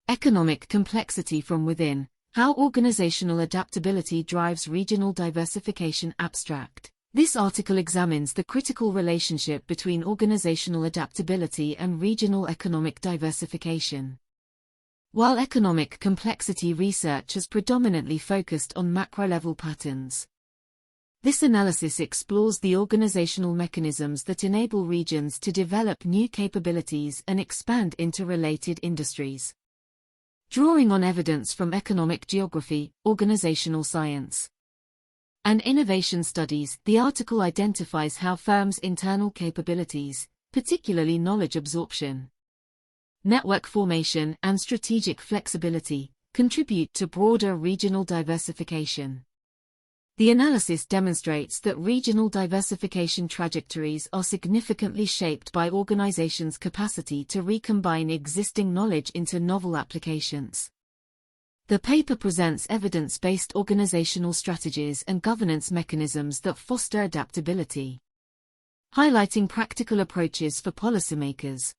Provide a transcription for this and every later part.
Economic complexity from within, how organizational adaptability drives regional diversification. Abstract. This article examines the critical relationship between organizational adaptability and regional economic diversification. While economic complexity research has predominantly focused on macro-level patterns, this analysis explores the organizational mechanisms that enable regions to develop new capabilities and expand into related industries. Drawing on evidence from economic geography, organizational science, and innovation studies, the article identifies how firms' internal capabilities, particularly knowledge absorption, network formation, and strategic flexibility, contribute to broader regional diversification. The analysis demonstrates that regional diversification trajectories are significantly shaped by organizations' capacity to recombine existing knowledge into novel applications. The paper presents evidence-based organizational strategies and governance mechanisms that foster adaptability, highlighting practical approaches for policymakers,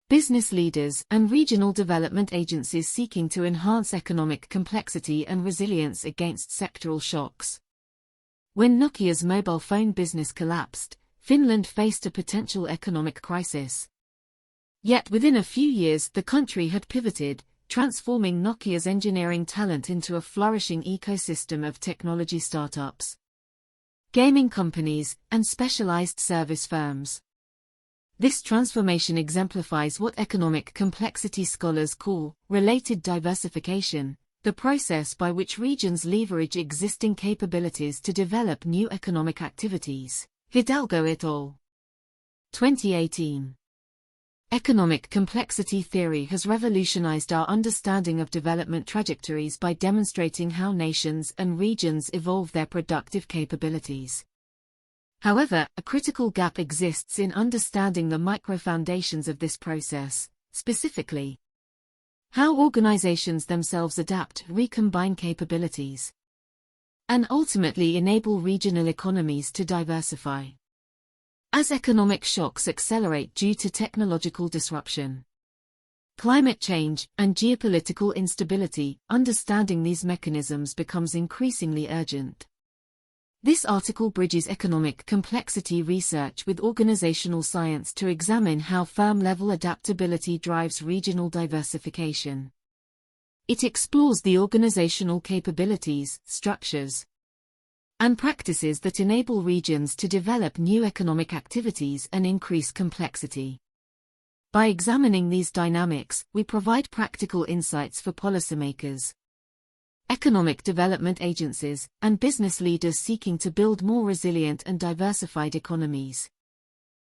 business leaders, and regional development agencies seeking to enhance economic complexity and resilience against sectoral shocks. When Nokia's mobile phone business collapsed, Finland faced a potential economic crisis. Yet within a few years the country had pivoted, transforming Nokia's engineering talent into a flourishing ecosystem of technology startups, gaming companies, and specialized service firms. This transformation exemplifies what economic complexity scholars call related diversification, the process by which regions leverage existing capabilities to develop new economic activities. Hidalgo et al. 2018. Economic complexity theory has revolutionized our understanding of development trajectories by demonstrating how nations and regions evolve their productive capabilities. However, a critical gap exists in understanding the micro-foundations of this process, specifically, how organizations themselves adapt, recombine capabilities, and ultimately enable regional economies to diversify. As economic shocks accelerate due to technological disruption, climate change, and geopolitical instability, understanding these mechanisms becomes increasingly urgent. This article bridges economic complexity research with organizational science to examine how firm-level adaptability drives regional diversification. It explores the organizational capabilities, structures, and practices that enable regions to develop new economic activities and increase complexity. By examining these dynamics, we provide practical insights for policymakers, economic development agencies, and business leaders seeking to build more resilient and diversified economies.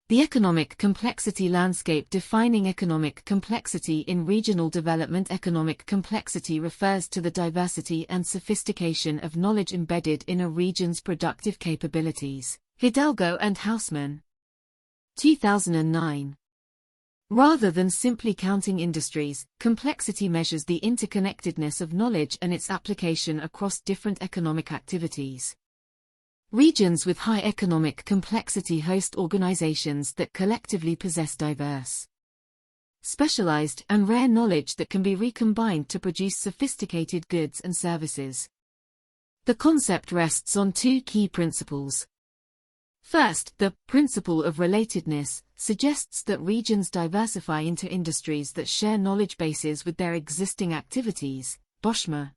The economic complexity landscape. Defining economic complexity in regional development. Economic complexity refers to the diversity and sophistication of knowledge embedded in a region's productive capabilities. Hidalgo and Hausman. 2009. Rather than simply counting industries, complexity measures the interconnectedness of knowledge and its application across different economic activities. Regions with high economic complexity host organizations that collectively possess diverse, specialized, and rare knowledge that can be recombined to produce sophisticated goods and services. The concept rests on two key principles. First, the principle of relatedness suggests that regions diversify into industries that share knowledge bases with their existing activities. Boschmer.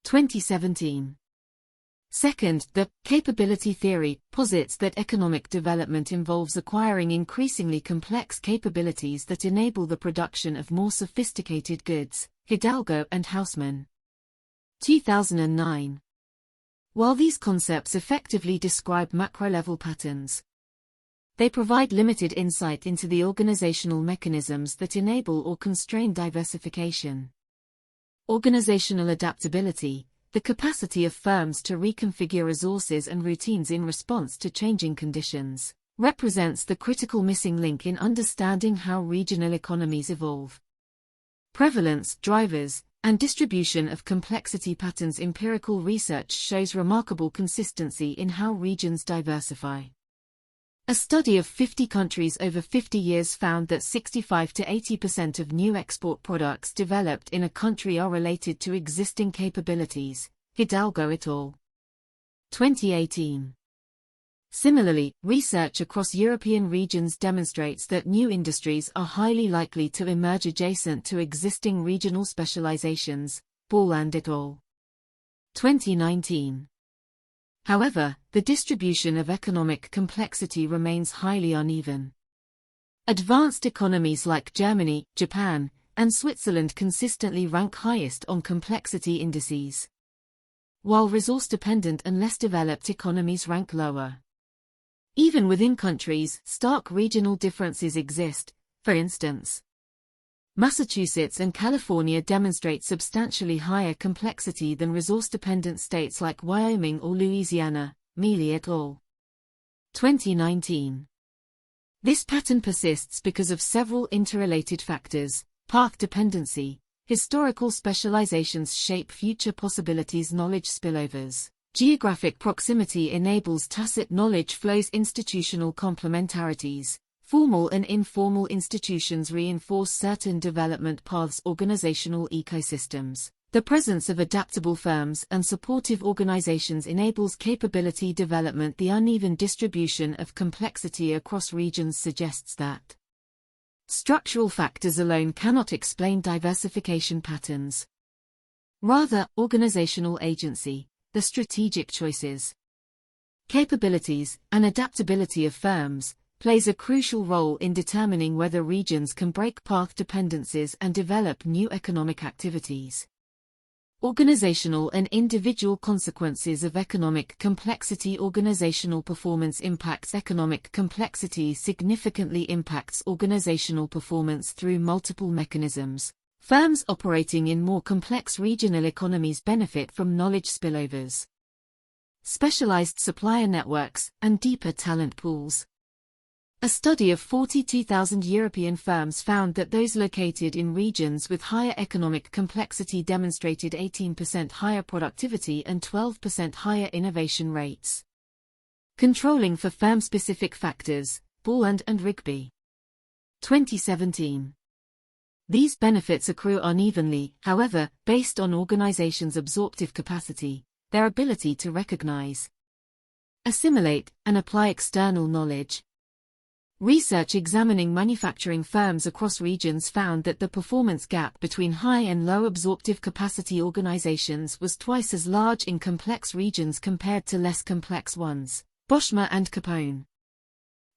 2017. Second, the capability theory posits that economic development involves acquiring increasingly complex capabilities that enable the production of more sophisticated goods. Hidalgo and Hausman. 2009. While these concepts effectively describe macro-level patterns, they provide limited insight into the organizational mechanisms that enable or constrain diversification. Organizational adaptability, the capacity of firms to reconfigure resources and routines in response to changing conditions, represents the critical missing link in understanding how regional economies evolve. Prevalence, drivers, and distribution of complexity patterns. Empirical research shows remarkable consistency in how regions diversify. A study of 50 countries over 50 years found that 65 to 80% of new export products developed in a country are related to existing capabilities. Hidalgo et al. 2018. Similarly, research across European regions demonstrates that new industries are highly likely to emerge adjacent to existing regional specializations. Borland et al. 2019. However, the distribution of economic complexity remains highly uneven. Advanced economies like Germany, Japan, and Switzerland consistently rank highest on complexity indices, while resource-dependent and less developed economies rank lower. Even within countries, stark regional differences exist. For instance, Massachusetts and California demonstrate substantially higher complexity than resource-dependent states like Wyoming or Louisiana. Mealy et al. 2019. This pattern persists because of several interrelated factors: path dependency, historical specializations shape future possibilities, knowledge spillovers. Geographic proximity enables tacit knowledge flows, institutional complementarities. Formal and informal institutions reinforce certain development paths, organizational ecosystems. The presence of adaptable firms and supportive organizations enables capability development. The uneven distribution of complexity across regions suggests that structural factors alone cannot explain diversification patterns. Rather, organizational agency, the strategic choices, capabilities, and adaptability of firms plays a crucial role in determining whether regions can break path dependencies and develop new economic activities. Organizational and individual consequences of economic complexity. Organizational performance impacts economic complexity significantly impacts organizational performance through multiple mechanisms. Firms operating in more complex regional economies benefit from knowledge spillovers, specialized supplier networks, and deeper talent pools. A study of 42,000 European firms found that those located in regions with higher economic complexity demonstrated 18% higher productivity and 12% higher innovation rates. Controlling for firm-specific factors, Borland and Rigby. 2017. These benefits accrue unevenly, however, based on organizations' absorptive capacity, their ability to recognize, assimilate, and apply external knowledge. Research examining manufacturing firms across regions found that the performance gap between high and low absorptive capacity organizations was twice as large in complex regions compared to less complex ones. Boschma and Capone.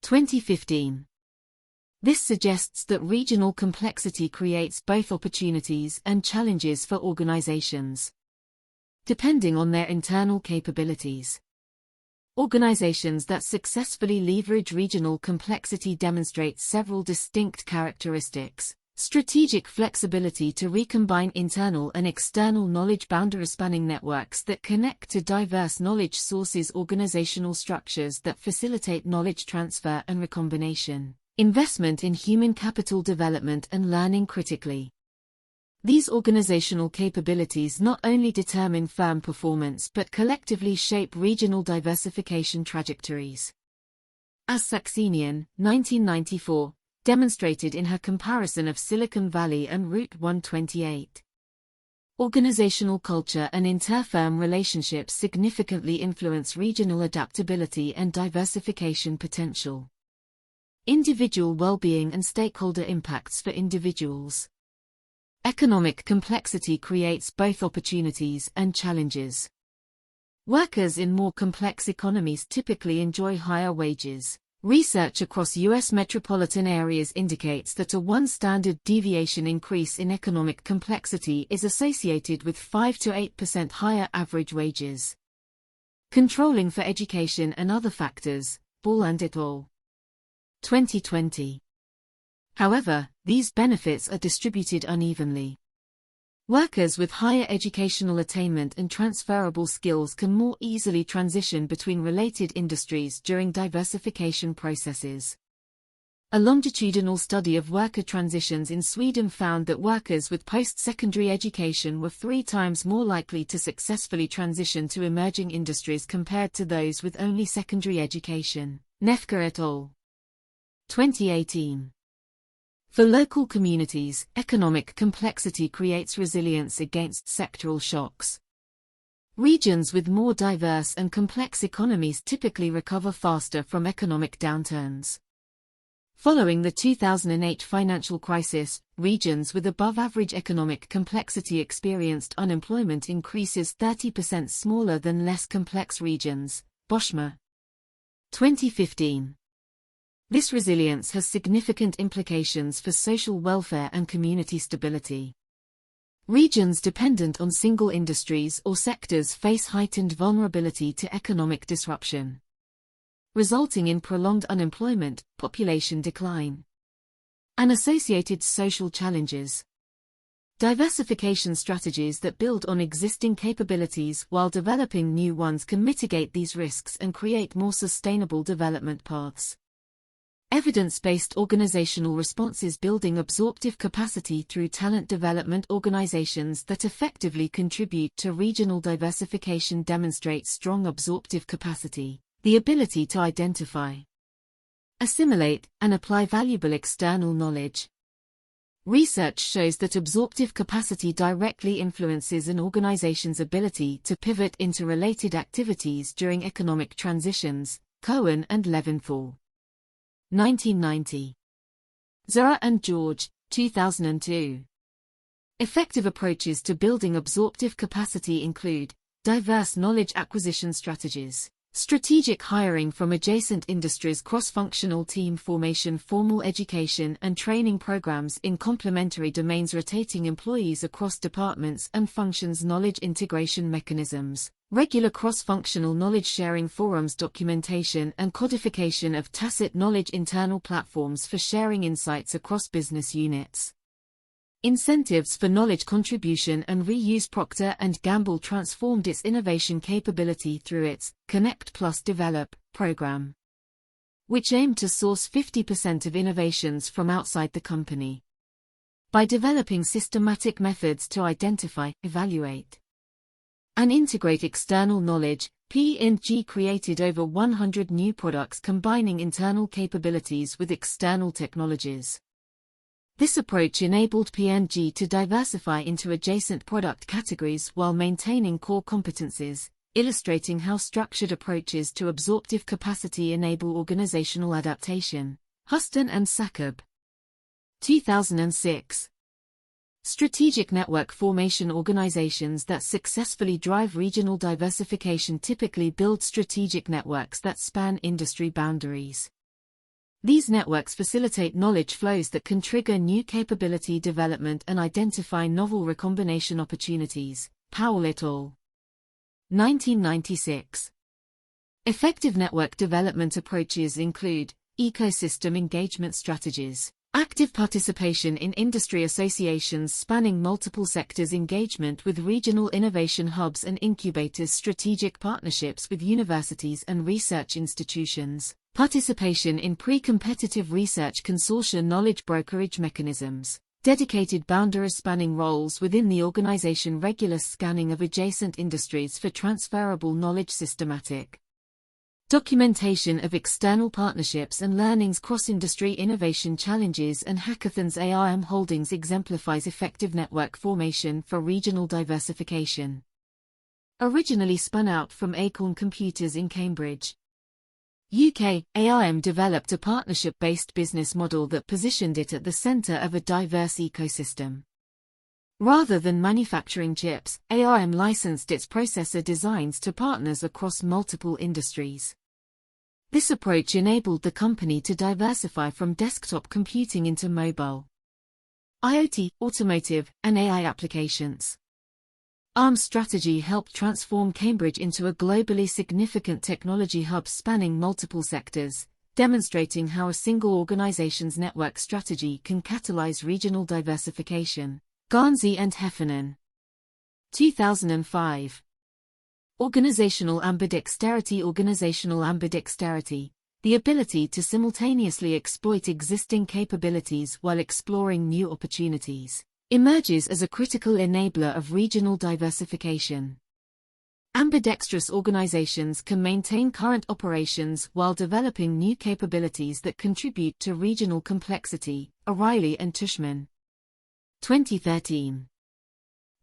2015. This suggests that regional complexity creates both opportunities and challenges for organizations, depending on their internal capabilities. Organizations that successfully leverage regional complexity demonstrate several distinct characteristics: strategic flexibility to recombine internal and external knowledge, boundary-spanning networks that connect to diverse knowledge sources, organizational structures that facilitate knowledge transfer and recombination, investment in human capital development and learning critically. These organizational capabilities not only determine firm performance but collectively shape regional diversification trajectories. As Saxenian, 1994, demonstrated in her comparison of Silicon Valley and Route 128. Organizational culture and inter-firm relationships significantly influence regional adaptability and diversification potential. Individual well-being and stakeholder impacts for individuals. Economic complexity creates both opportunities and challenges. Workers in more complex economies typically enjoy higher wages. Research across U.S. metropolitan areas indicates that a 1 standard deviation increase in economic complexity is associated with 5 to 8% higher average wages. Controlling for education and other factors, Borland et al. 2020. However, these benefits are distributed unevenly. Workers with higher educational attainment and transferable skills can more easily transition between related industries during diversification processes. A longitudinal study of worker transitions in Sweden found that workers with post-secondary education were 3 times more likely to successfully transition to emerging industries compared to those with only secondary education. Nefka et al. 2018. For local communities, economic complexity creates resilience against sectoral shocks. Regions with more diverse and complex economies typically recover faster from economic downturns. Following the 2008 financial crisis, regions with above-average economic complexity experienced unemployment increases 30% smaller than less complex regions. Boschma. 2015. This resilience has significant implications for social welfare and community stability. Regions dependent on single industries or sectors face heightened vulnerability to economic disruption, resulting in prolonged unemployment, population decline, and associated social challenges. Diversification strategies that build on existing capabilities while developing new ones can mitigate these risks and create more sustainable development paths. Evidence-based organizational responses building absorptive capacity through talent development organizations that effectively contribute to regional diversification demonstrate strong absorptive capacity, the ability to identify, assimilate, and apply valuable external knowledge. Research shows that absorptive capacity directly influences an organization's ability to pivot into related activities during economic transitions. Cohen and Leventhal. 1990. Zara and George, 2002. Effective approaches to building absorptive capacity include diverse knowledge acquisition strategies, strategic hiring from adjacent industries, cross-functional team formation, formal education and training programs in complementary domains, rotating employees across departments and functions, knowledge integration mechanisms, regular cross-functional knowledge sharing forums, documentation and codification of tacit knowledge, internal platforms for sharing insights across business units. Incentives for knowledge contribution and reuse. Procter & Gamble transformed its innovation capability through its Connect Plus Develop program, which aimed to source 50% of innovations from outside the company. By developing systematic methods to identify, evaluate, and integrate external knowledge, P&G created over 100 new products combining internal capabilities with external technologies. This approach enabled P&G to diversify into adjacent product categories while maintaining core competencies, illustrating how structured approaches to absorptive capacity enable organizational adaptation. Huston and Sackab. 2006. Strategic network formation. Organizations that successfully drive regional diversification typically build strategic networks that span industry boundaries. These networks facilitate knowledge flows that can trigger new capability development and identify novel recombination opportunities. Powell et al. 1996. Effective network development approaches include ecosystem engagement strategies, active participation in industry associations spanning multiple sectors, engagement with regional innovation hubs and incubators, strategic partnerships with universities and research institutions, participation in pre-competitive research consortia, knowledge brokerage mechanisms, dedicated boundary-spanning roles within the organization, regular scanning of adjacent industries for transferable knowledge, systematic documentation of external partnerships and learnings, cross-industry innovation challenges and hackathons. ARM Holdings exemplifies effective network formation for regional diversification. Originally spun out from Acorn Computers in Cambridge, UK, ARM developed a partnership-based business model that positioned it at the center of a diverse ecosystem. Rather than manufacturing chips, ARM licensed its processor designs to partners across multiple industries. This approach enabled the company to diversify from desktop computing into mobile, IoT, automotive, and AI applications. ARM's strategy helped transform Cambridge into a globally significant technology hub spanning multiple sectors, demonstrating how a single organization's network strategy can catalyze regional diversification. Garnsey and Heffernan. 2005. Organizational ambidexterity. Organizational ambidexterity, the ability to simultaneously exploit existing capabilities while exploring new opportunities, emerges as a critical enabler of regional diversification. Ambidextrous organizations can maintain current operations while developing new capabilities that contribute to regional complexity. O'Reilly and Tushman. 2013.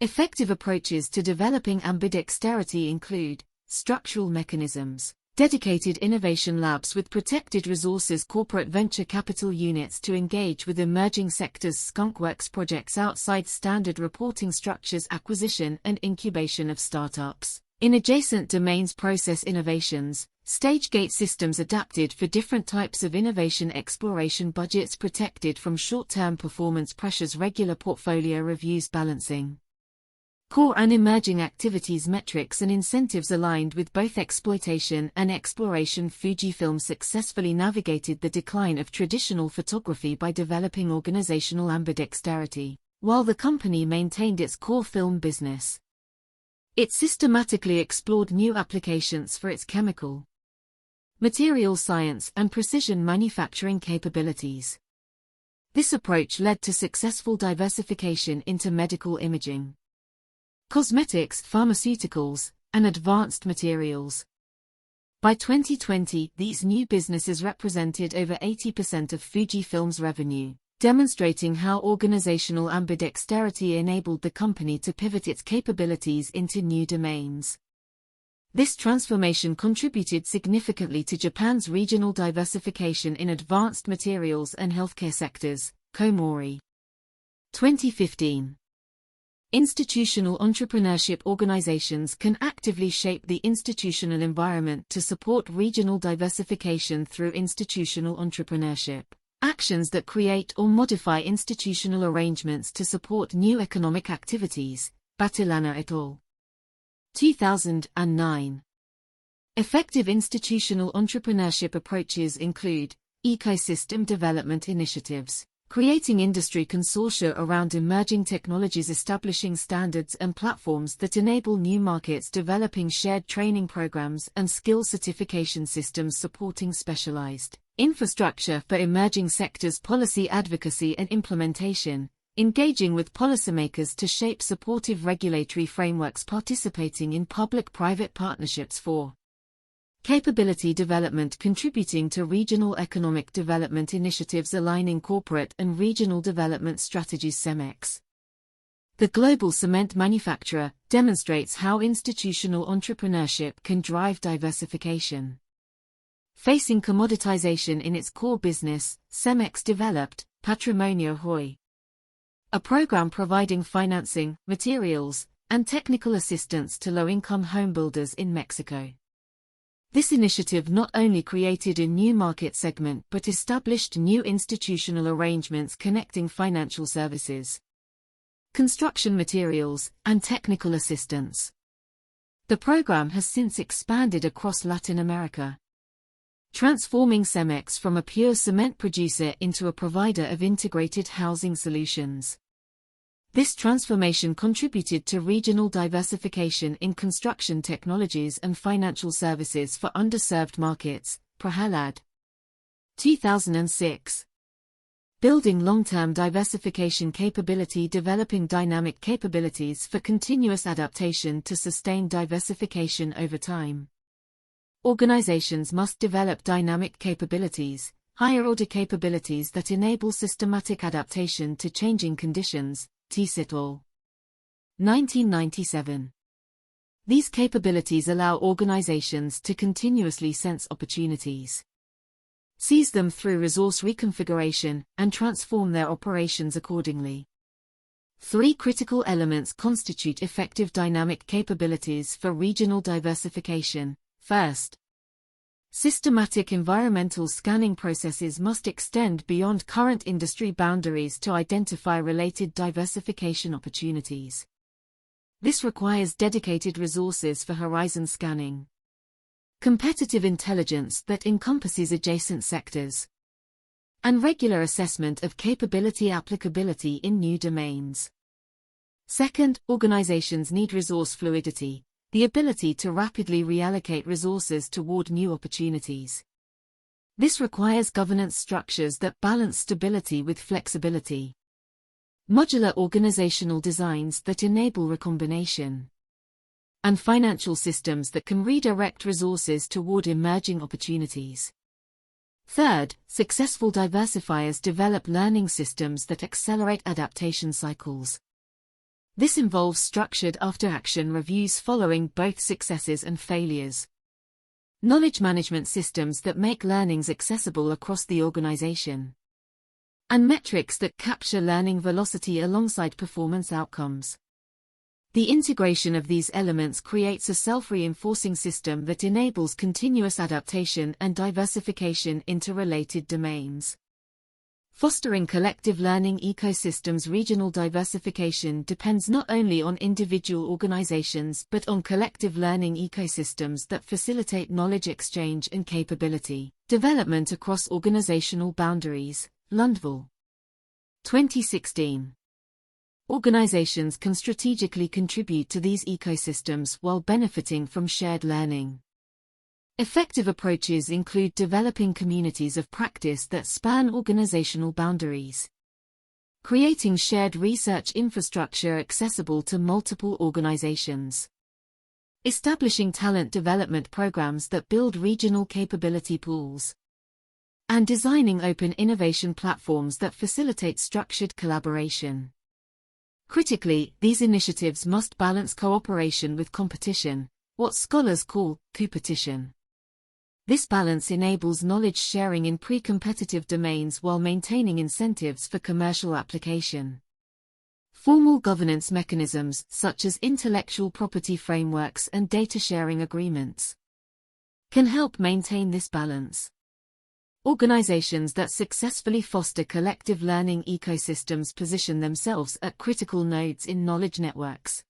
Effective approaches to developing ambidexterity include structural mechanisms, dedicated innovation labs with protected resources, corporate venture capital units to engage with emerging sectors, skunkworks projects outside standard reporting structures, acquisition and incubation of startups. In adjacent domains, process innovations, stage-gate systems adapted for different types of innovation, exploration budgets protected from short-term performance pressures, regular portfolio reviews, balancing core and emerging activities, metrics and incentives aligned with both exploitation and exploration. Fujifilm successfully navigated the decline of traditional photography by developing organizational ambidexterity, while the company maintained its core film business. It systematically explored new applications for its chemical, materials science and precision manufacturing capabilities. This approach led to successful diversification into medical imaging, cosmetics, pharmaceuticals, and advanced materials. By 2020, these new businesses represented over 80% of Fujifilm's revenue, demonstrating how organizational ambidexterity enabled the company to pivot its capabilities into new domains. This transformation contributed significantly to Japan's regional diversification in advanced materials and healthcare sectors. Komori. 2015. Institutional entrepreneurship organizations can actively shape the institutional environment to support regional diversification through institutional entrepreneurship. Actions that create or modify institutional arrangements to support new economic activities. Batilana et al. 2009. Effective institutional entrepreneurship approaches include ecosystem development initiatives, creating industry consortia around emerging technologies, establishing standards and platforms that enable new markets, developing shared training programs and skill certification systems, supporting specialized infrastructure for emerging sectors, policy advocacy and implementation, engaging with policymakers to shape supportive regulatory frameworks, participating in public-private partnerships for capability development, contributing to regional economic development initiatives, aligning corporate and regional development strategies. Cemex, the global cement manufacturer, demonstrates how institutional entrepreneurship can drive diversification. Facing commoditization in its core business, Cemex developed Patrimonio Hoy, a program providing financing, materials, and technical assistance to low-income homebuilders in Mexico. This initiative not only created a new market segment but established new institutional arrangements connecting financial services, construction materials, and technical assistance. The program has since expanded across Latin America, transforming Cemex from a pure cement producer into a provider of integrated housing solutions. This transformation contributed to regional diversification in construction technologies and financial services for underserved markets. Prahalad. 2006. Building long-term diversification capability, developing dynamic capabilities for continuous adaptation to sustain diversification over time. Organizations must develop dynamic capabilities, higher-order capabilities that enable systematic adaptation to changing conditions. T-Sit al. 1997. These capabilities allow organizations to continuously sense opportunities, seize them through resource reconfiguration, and transform their operations accordingly. Three critical elements constitute effective dynamic capabilities for regional diversification. First, systematic environmental scanning processes must extend beyond current industry boundaries to identify related diversification opportunities. This requires dedicated resources for horizon scanning, competitive intelligence that encompasses adjacent sectors, and regular assessment of capability applicability in new domains. Second, organizations need resource fluidity, the ability to rapidly reallocate resources toward new opportunities. This requires governance structures that balance stability with flexibility, modular organizational designs that enable recombination, and financial systems that can redirect resources toward emerging opportunities. Third, successful diversifiers develop learning systems that accelerate adaptation cycles. This involves structured after-action reviews following both successes and failures. Knowledge management systems that make learnings accessible across the organization. And metrics that capture learning velocity alongside performance outcomes. The integration of these elements creates a self-reinforcing system that enables continuous adaptation and diversification into related domains. Fostering collective learning ecosystems. Regional diversification depends not only on individual organizations but on collective learning ecosystems that facilitate knowledge exchange and capability development across organizational boundaries. Lundvall. 2016. Organizations can strategically contribute to these ecosystems while benefiting from shared learning. Effective approaches include developing communities of practice that span organizational boundaries, creating shared research infrastructure accessible to multiple organizations, establishing talent development programs that build regional capability pools, and designing open innovation platforms that facilitate structured collaboration. Critically, these initiatives must balance cooperation with competition, what scholars call competition. This balance enables knowledge sharing in pre-competitive domains while maintaining incentives for commercial application. Formal governance mechanisms, such as intellectual property frameworks and data sharing agreements, can help maintain this balance. Organizations that successfully foster collective learning ecosystems position themselves at critical nodes in knowledge networks,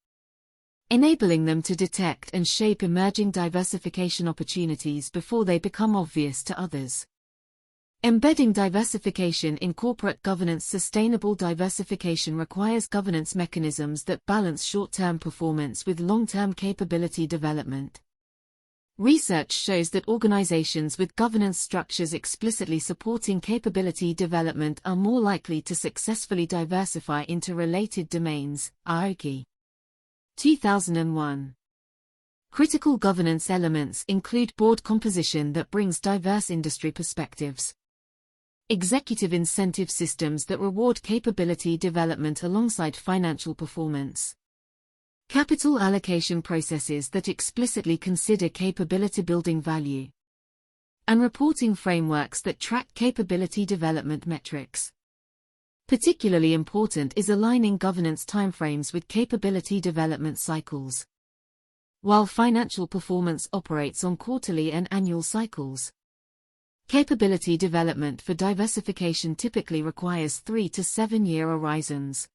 enabling them to detect and shape emerging diversification opportunities before they become obvious to others. Embedding diversification in corporate governance. Sustainable diversification requires governance mechanisms that balance short-term performance with long-term capability development. Research shows that organizations with governance structures explicitly supporting capability development are more likely to successfully diversify into related domains. Aoki. 2001. Critical governance elements include board composition that brings diverse industry perspectives, executive incentive systems that reward capability development alongside financial performance, capital allocation processes that explicitly consider capability building value, and reporting frameworks that track capability development metrics. Particularly important is aligning governance timeframes with capability development cycles. While financial performance operates on quarterly and annual cycles, capability development for diversification typically requires 3 to 7 year horizons.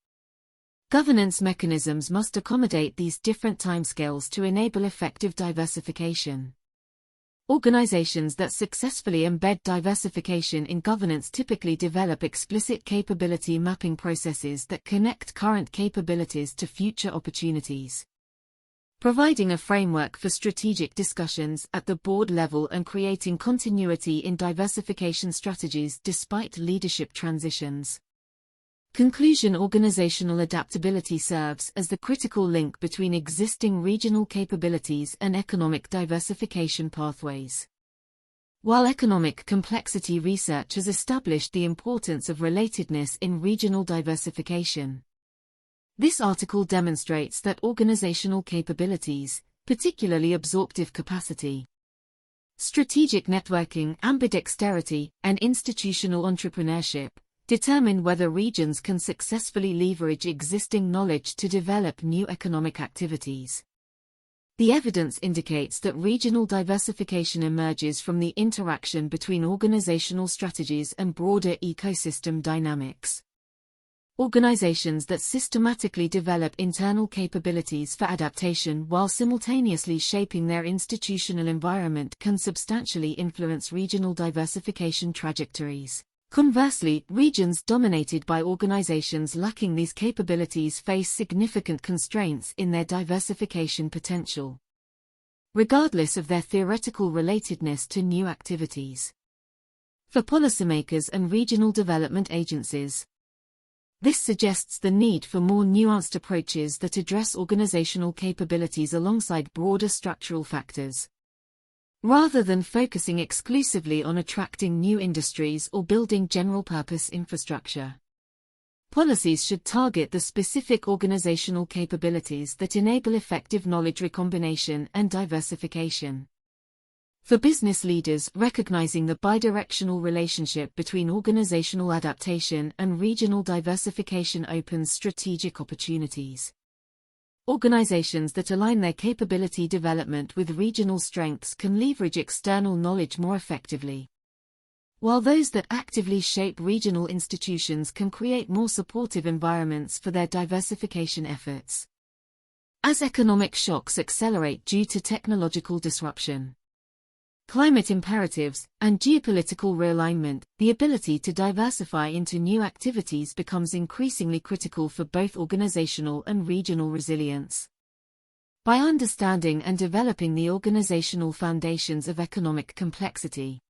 Governance mechanisms must accommodate these different timescales to enable effective diversification. Organizations that successfully embed diversification in governance typically develop explicit capability mapping processes that connect current capabilities to future opportunities, providing a framework for strategic discussions at the board level and creating continuity in diversification strategies despite leadership transitions. Conclusion. Organizational adaptability serves as the critical link between existing regional capabilities and economic diversification pathways. While economic complexity research has established the importance of relatedness in regional diversification, this article demonstrates that organizational capabilities, particularly absorptive capacity, strategic networking, ambidexterity, and institutional entrepreneurship, determine whether regions can successfully leverage existing knowledge to develop new economic activities. The evidence indicates that regional diversification emerges from the interaction between organizational strategies and broader ecosystem dynamics. Organizations that systematically develop internal capabilities for adaptation while simultaneously shaping their institutional environment can substantially influence regional diversification trajectories. Conversely, regions dominated by organizations lacking these capabilities face significant constraints in their diversification potential, regardless of their theoretical relatedness to new activities. For policymakers and regional development agencies, This suggests the need for more nuanced approaches that address organizational capabilities alongside broader structural factors. Rather than focusing exclusively on attracting new industries or building general-purpose infrastructure, policies should target the specific organizational capabilities that enable effective knowledge recombination and diversification. For business leaders, recognizing the bidirectional relationship between organizational adaptation and regional diversification opens strategic opportunities. Organizations that align their capability development with regional strengths can leverage external knowledge more effectively, while those that actively shape regional institutions can create more supportive environments for their diversification efforts. As economic shocks accelerate due to technological disruption, climate imperatives, and geopolitical realignment, the ability to diversify into new activities becomes increasingly critical for both organizational and regional resilience. By understanding and developing the organizational foundations of economic complexity,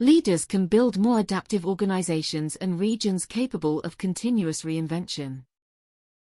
leaders can build more adaptive organizations and regions capable of continuous reinvention.